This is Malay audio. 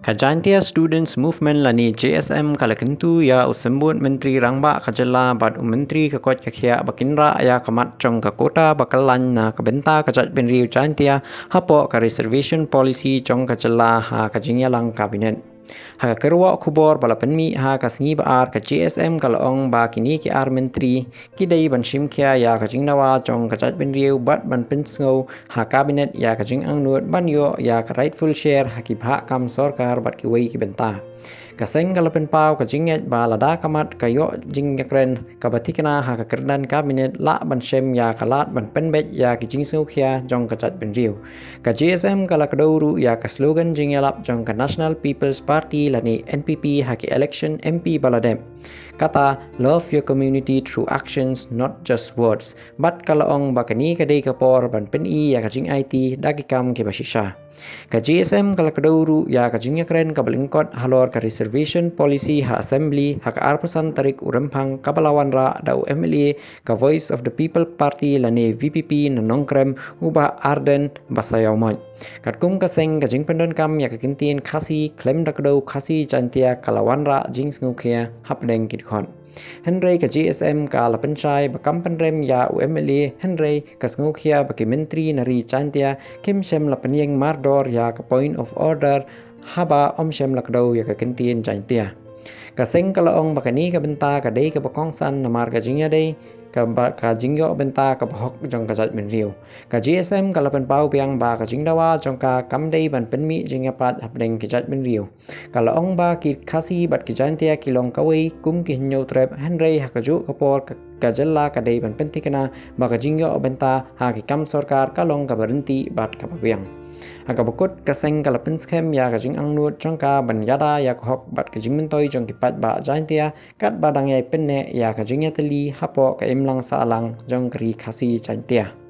Kajantia Students Movement lani JSM kalakentu ya usembut Menteri Rangba kajela bad Menteri kekot kakia bakinra ya kamat jong ke kota bakalan na kebenta kajat benriu jantia hapo ka reservation policy jong kajela ha kajingya lang kabinet. Ha kerwa kubor bala penmi ha kasngi baar ka JSM kalong ba kini ki ar menteri kidai ban Sngewkhia ya kajingnawa jong kajat benriu bat ban pensngau ha kabinet ya kajing angnut ban yo ya ka rightful share ha ki bha kam sorkar bat ki wei ki benta. Kaseng kalapen pau kajinget ba lada kamat kayo jinggakren kabatikna ha kakerdan kabinet la ban shem ya kalat ban penbet ya ki jing Sngewkhia jong kajat benriu. Ka JSM kala kadouru ya ka slogan jingyalap jong ka National People's Party lani NPP ha ki election MP baladem. Kata love your community through actions not just words. Bat kalaong bakani kadai kapor ban peni ya kajing IT dagikam ki basisha. Ka JSM kala kadouru ya kajingnya keren ka balingkot halor ka reservation policy ha assembly ha ka arpasan tarik urempang kabalawan ra dau MLA ka voice of the people party lani VPP na nongkrem ubah Ardent basayaw moj. Katkum kaseng kajing Pyndonkam ya ka Kyntien Khasi klem dakdo Khasi jantia kalawan ra jing Sngewkhia hapdeng kitkon. Henry ka JSM ka lapenchai bakam penrem ya UMLA Henry ka Sngewkhia baki menteri nari chantia kim shem lapanyeng mardor ya ka point of order Haba shem lakdo ya ka Kyntien jantia. Kaseng kalaong bakani ka benta ka day ka bakongsan na marga jingya day ka jingyo benta ka bahok jong ka jat benriu. Ka JSM ka lapan pau piang ba ka jingdawa jong ka kamday ban penmi jingya pat hapdeng ki jat benriu. Kalaong ba ki Khasi bat ki jantia kilong kawai kum ki hinyo trep Henry ha ka ju kapor ka jella ka day ban pentikana ba ka jingyo benta ha ki kam sorkar kalong ka berhenti bat ka papiang. Aga bakut kaseng kalapen skem ya kajing angnut jongka ban yada ya kohok bat kajing mentoy jong kipat ba jantia kat badang yai penne ya kajing ya teli hapo ka imlang saalang jong keri Khasi jantia.